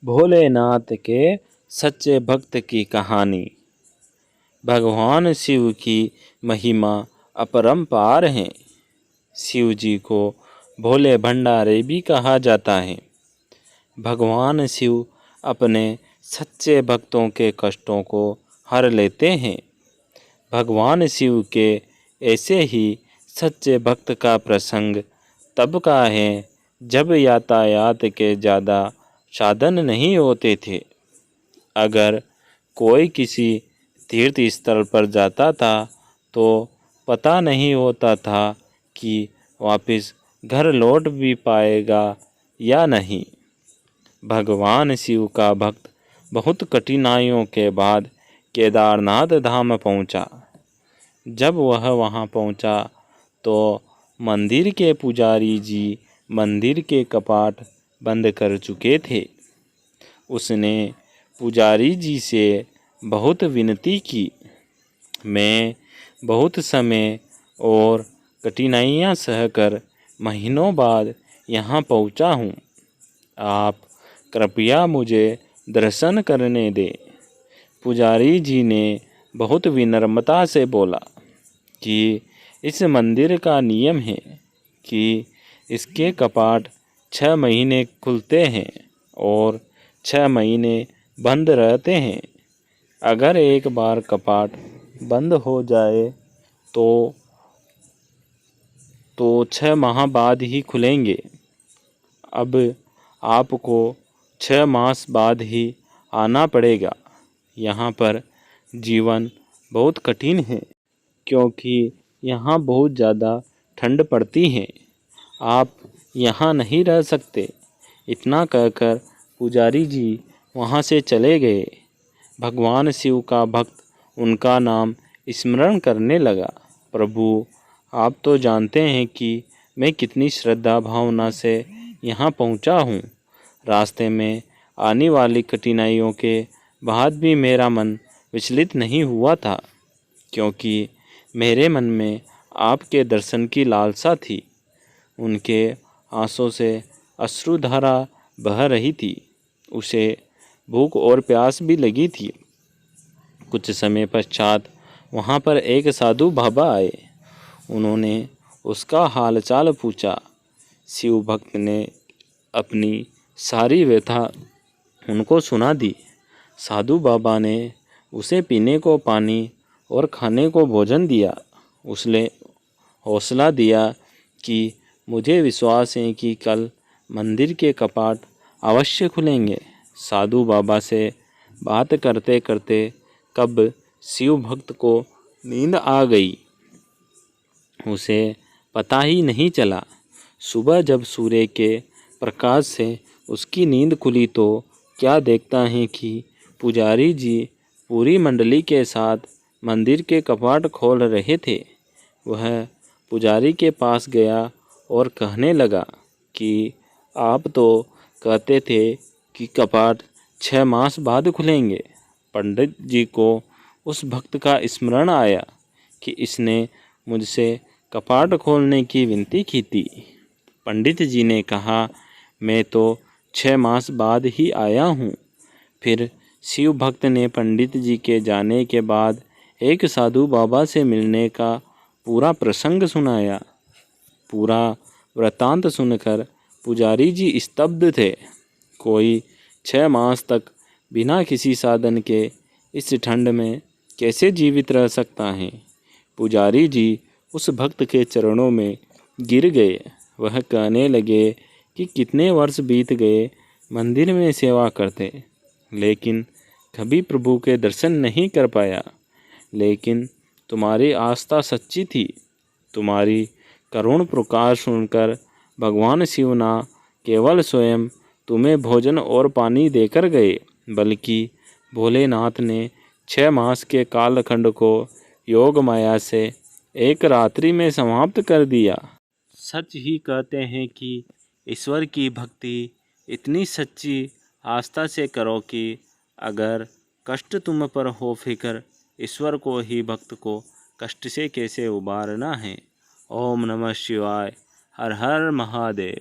भोलेनाथ के सच्चे भक्त की कहानी। भगवान शिव की महिमा अपरंपार है। शिव जी को भोले भंडारे भी कहा जाता है। भगवान शिव अपने सच्चे भक्तों के कष्टों को हर लेते हैं। भगवान शिव के ऐसे ही सच्चे भक्त का प्रसंग तब का है जब यातायात के ज़्यादा साधन नहीं होते थे। अगर कोई किसी तीर्थ स्थल पर जाता था तो पता नहीं होता था कि वापस घर लौट भी पाएगा या नहीं। भगवान शिव का भक्त बहुत कठिनाइयों के बाद केदारनाथ धाम पहुंचा। जब वह वहां पहुंचा तो मंदिर के पुजारी जी मंदिर के कपाट बंद कर चुके थे। उसने पुजारी जी से बहुत विनती की, मैं बहुत समय और कठिनाइयाँ सहकर महीनों बाद यहाँ पहुँचा हूँ। आप कृपया मुझे दर्शन करने दें। पुजारी जी ने बहुत विनम्रता से बोला कि इस मंदिर का नियम है कि इसके कपाट 6 महीने खुलते हैं और 6 महीने बंद रहते हैं। अगर एक बार कपाट बंद हो जाए तो 6 माह बाद ही खुलेंगे। अब आपको 6 मास बाद ही आना पड़ेगा। यहाँ पर जीवन बहुत कठिन है क्योंकि यहाँ बहुत ज़्यादा ठंड पड़ती है। आप यहाँ नहीं रह सकते। इतना कहकर पुजारी जी वहाँ से चले गए। भगवान शिव का भक्त उनका नाम स्मरण करने लगा। प्रभु, आप तो जानते हैं कि मैं कितनी श्रद्धा भावना से यहाँ पहुँचा हूँ। रास्ते में आने वाली कठिनाइयों के बाद भी मेरा मन विचलित नहीं हुआ था क्योंकि मेरे मन में आपके दर्शन की लालसा थी। उनके आंसू से अश्रुधारा बह रही थी। उसे भूख और प्यास भी लगी थी। कुछ समय पश्चात वहाँ पर एक साधु बाबा आए। उन्होंने उसका हालचाल पूछा। शिव भक्त ने अपनी सारी व्यथा उनको सुना दी। साधु बाबा ने उसे पीने को पानी और खाने को भोजन दिया। उसने हौसला दिया कि मुझे विश्वास है कि कल मंदिर के कपाट अवश्य खुलेंगे। साधु बाबा से बात करते करते कब शिव भक्त को नींद आ गई, उसे पता ही नहीं चला। सुबह जब सूर्य के प्रकाश से उसकी नींद खुली तो क्या देखता है कि पुजारी जी पूरी मंडली के साथ मंदिर के कपाट खोल रहे थे। वह पुजारी के पास गया और कहने लगा कि आप तो कहते थे कि कपाट 6 मास बाद खुलेंगे। पंडित जी को उस भक्त का स्मरण आया कि इसने मुझसे कपाट खोलने की विनती की थी। पंडित जी ने कहा, मैं तो 6 मास बाद ही आया हूँ। फिर शिव भक्त ने पंडित जी के जाने के बाद एक साधु बाबा से मिलने का पूरा प्रसंग सुनाया। पूरा वृतांत सुनकर पुजारी जी स्तब्ध थे। कोई 6 मास तक बिना किसी साधन के इस ठंड में कैसे जीवित रह सकता है। पुजारी जी उस भक्त के चरणों में गिर गए। वह कहने लगे कि कितने वर्ष बीत गए मंदिर में सेवा करते, लेकिन कभी प्रभु के दर्शन नहीं कर पाया। लेकिन तुम्हारी आस्था सच्ची थी। तुम्हारी करुण पुकार सुनकर भगवान शिव न केवल स्वयं तुम्हें भोजन और पानी देकर गए, बल्कि भोलेनाथ ने 6 मास के कालखंड को योग माया से एक रात्रि में समाप्त कर दिया। सच ही कहते हैं कि ईश्वर की भक्ति इतनी सच्ची आस्था से करो कि अगर कष्ट तुम पर हो, फिकर ईश्वर को ही भक्त को कष्ट से कैसे उबारना है। ओम नमः शिवाय। हर हर महादेव।